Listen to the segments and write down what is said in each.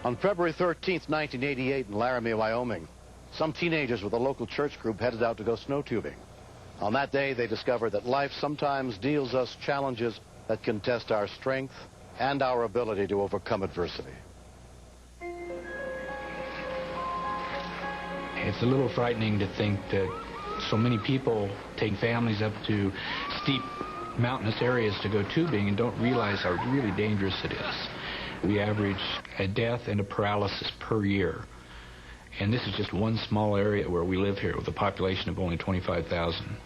On February 13th, 1988, in Laramie, Wyoming, some teenagers with a local church group headed out to go snow tubing. On that day, they discovered that life sometimes deals us challenges that can test our strength and our ability to overcome adversity. It's a little frightening to think that so many people take families up to steep mountainous areas to go tubing and don't realize how really dangerous it is. We average a death and a paralysis per year. And this is just one small area where we live here with a population of only 25,000.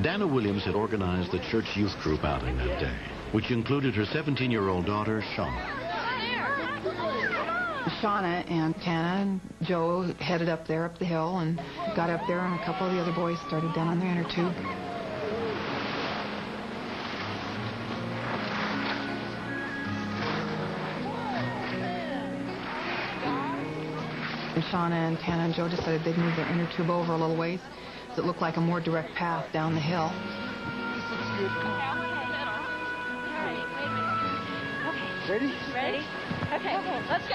Dana Williams had organized the church youth group outing that day, which included her 17-year-old daughter, Shauna. Shauna and Tana and Joe headed up there, up the hill, and got up there, and a couple of the other boys started down on their inner tube. And Shauna and Tana and Joe decided they'd move their inner tube over a little ways, so it looked like a more direct path down the hill. Ready? Ready? Okay, let's go.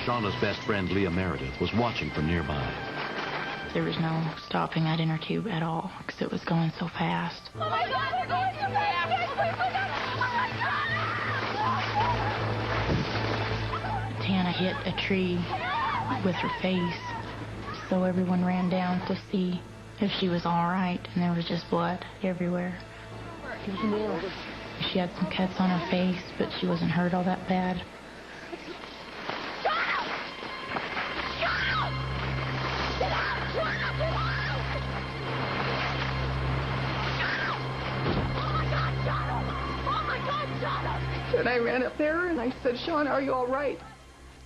Shauna's best friend, Leah Meredith, was watching from nearby. There was no stopping that inner tube at all because it was going so fast. Oh my God, we're going so fast! Tana hit a tree with her face, so everyone ran down to see if she was all right, and there was just blood everywhere. She had some cuts on her face, but she wasn't hurt all that bad. And I ran up there and I said, Shauna, are you all right?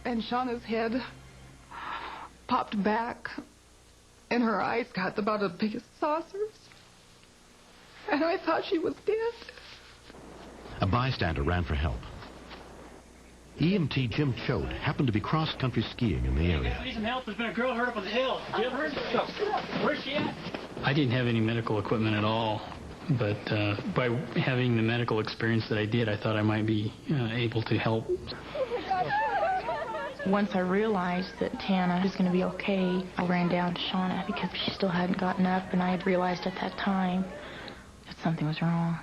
And Shauna's head popped back and her eyes got about as big as saucers. And I thought she was dead. A bystander ran for help. EMT Jim Choate happened to be cross-country skiing in the area. I need some help. There's been a girl hurt up on the hill. Jim, where's she at? I didn't have any medical equipment at all, but by having the medical experience that I did, I thought I might be able to help. Once I realized that Tana was going to be okay, I ran down to Shauna because she still hadn't gotten up, and I had realized at that time that something was wrong.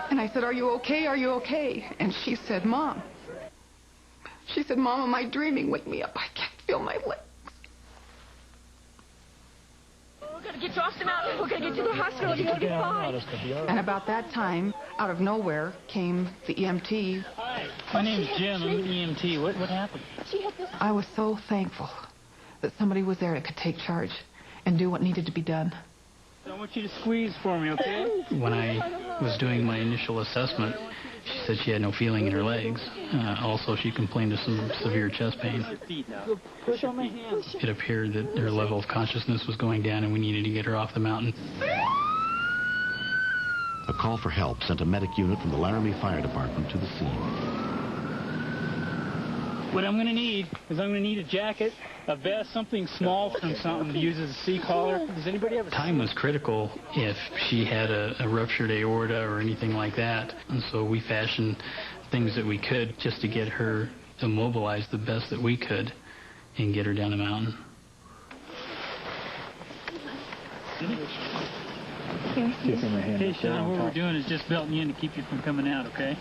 And I said, are you okay? Are you okay? And she said, Mom. She said, Mom, am I dreaming? Wake me up. I can't feel my legs. We're going to get you off the mountain. We're going to get you to the hospital. You're going to be fine. And about that time, out of nowhere, came the EMT. Hi, my name's Jim. I'm an EMT. What happened? I was so thankful that somebody was there that could take charge and do what needed to be done. I want you to squeeze for me, okay? When I was doing my initial assessment, she said she had no feeling in her legs. Also, she complained of some severe chest pain. Push on my hand. It appeared that her level of consciousness was going down and we needed to get her off the mountain. A call for help sent a medic unit from the Laramie Fire Department to the scene. What I'm going to need is I'm going to need a jacket, a vest, something small from something to use as a sea collar. Does anybody have a... Time was critical if she had a ruptured aorta or anything like that. And so we fashioned things that we could just to get her immobilized the best that we could and get her down the mountain. Okay, Sean, what we're doing is just belting you in to keep you from coming out, okay?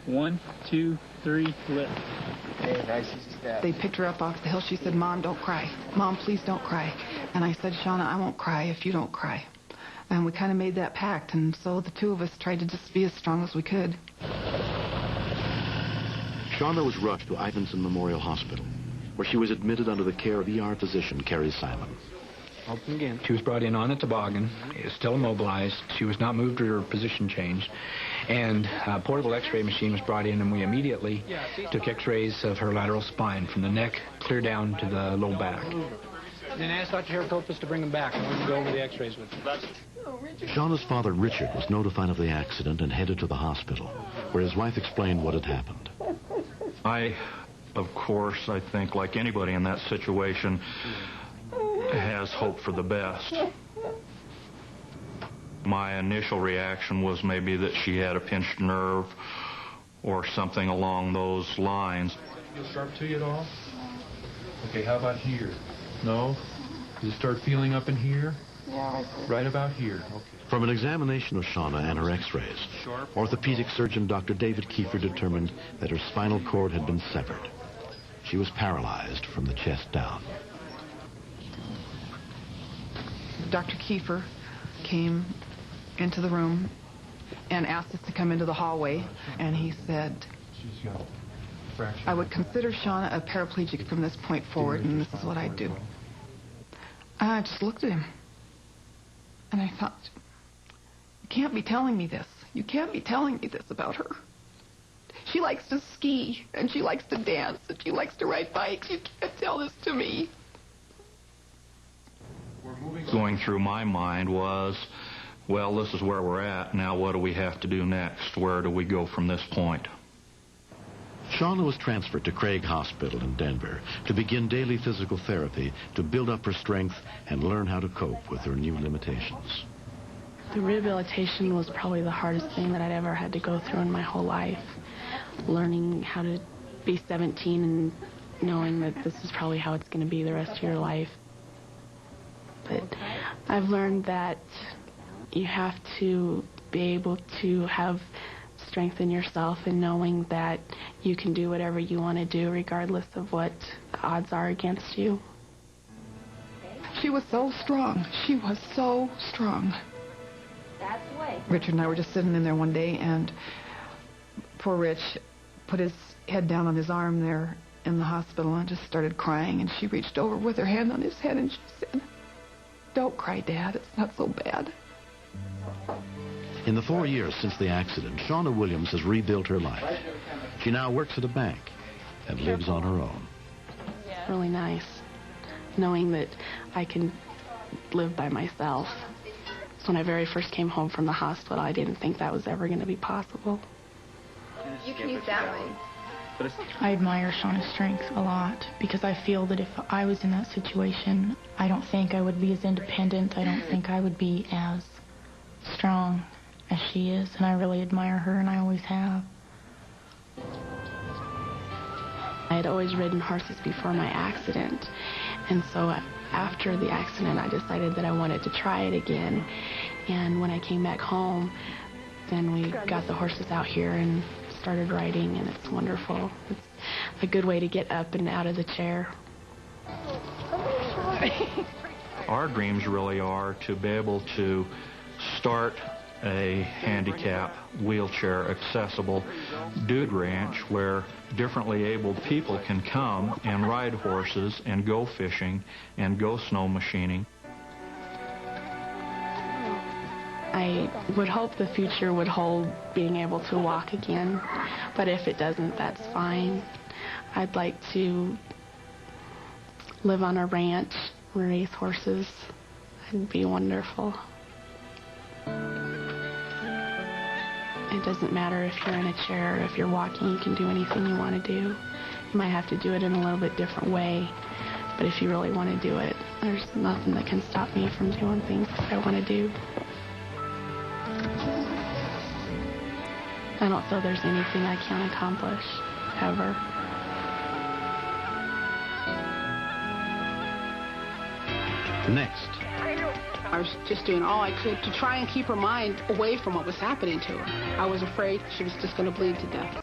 1, 2, 3, lift. They picked her up off the hill. She said, Mom, don't cry. Mom, please don't cry. And I said, Shauna, I won't cry if you don't cry. And we kind of made that pact, and so the two of us tried to just be as strong as we could. Shauna was rushed to Ivinson Memorial Hospital, where she was admitted under the care of ER physician Carrie Simon. Open again. She was brought in on a toboggan, is still immobilized. She was not moved or her position changed. And a portable x-ray machine was brought in, and we immediately took x-rays of her lateral spine from the neck clear down to the low back. Then asked Dr. Heracopoulos to bring them back. I want to go over the x-rays with you. Shauna's father, Richard, was notified of the accident and headed to the hospital, where his wife explained what had happened. I Of course, I think like anybody in that situation has hope for the best. My initial reaction was maybe that she had a pinched nerve or something along those lines. Feel sharp to you at all? Okay, how about here? No? Does it start feeling up in here? Yeah, right about here. Okay. From an examination of Shauna and her x-rays, orthopedic surgeon Dr. David Kiefer determined that her spinal cord had been severed. She was paralyzed from the chest down. Dr. Kiefer came into the room and asked us to come into the hallway, and he said, I would consider Shauna a paraplegic from this point forward, and this is what I'd do. I just looked at him, and I thought, you can't be telling me this. You can't be telling me this about her. She likes to ski, and she likes to dance, and she likes to ride bikes. You can't tell this to me. Going through my mind was, well, this is where we're at. Now what do we have to do next? Where do we go from this point? Shauna was transferred to Craig Hospital in Denver to begin daily physical therapy to build up her strength and learn how to cope with her new limitations. The rehabilitation was probably the hardest thing that I'd ever had to go through in my whole life. Learning how to be 17 and knowing that this is probably how it's going to be the rest of your life. But I've learned that you have to be able to have strength in yourself and knowing that you can do whatever you want to do regardless of what the odds are against you. She was so strong. She was so strong. Richard and I were just sitting in there one day, and poor Rich put his head down on his arm there in the hospital and just started crying, and she reached over with her hand on his head and she said, "Don't cry, Dad. It's not so bad." In the 4 years since the accident, Shauna Williams has rebuilt her life. She now works at a bank and lives on her own. It's really nice knowing that I can live by myself. So when I very first came home from the hospital, I didn't think that was ever going to be possible. You can use that one. I admire Shauna's strength a lot because I feel that if I was in that situation, I don't think I would be as independent. I don't think I would be as strong as she is, and I really admire her, and I always have. I had always ridden horses before my accident, and so after the accident I decided that I wanted to try it again. And when I came back home, then we got the horses out here and started riding, and it's wonderful. It's a good way to get up and out of the chair. Our dreams really are to be able to start a handicap, wheelchair accessible dude ranch where differently abled people can come and ride horses and go fishing and go snow machining. I would hope the future would hold being able to walk again, but if it doesn't, that's fine. I'd like to live on a ranch, raise horses. It'd be wonderful. It doesn't matter if you're in a chair or if you're walking, you can do anything you want to do. You might have to do it in a little bit different way, but if you really want to do it, there's nothing that can stop me from doing things that I want to do. I don't feel there's anything I can't accomplish, ever. Next. I was just doing all I could to try and keep her mind away from what was happening to her. I was afraid she was just going to bleed to death.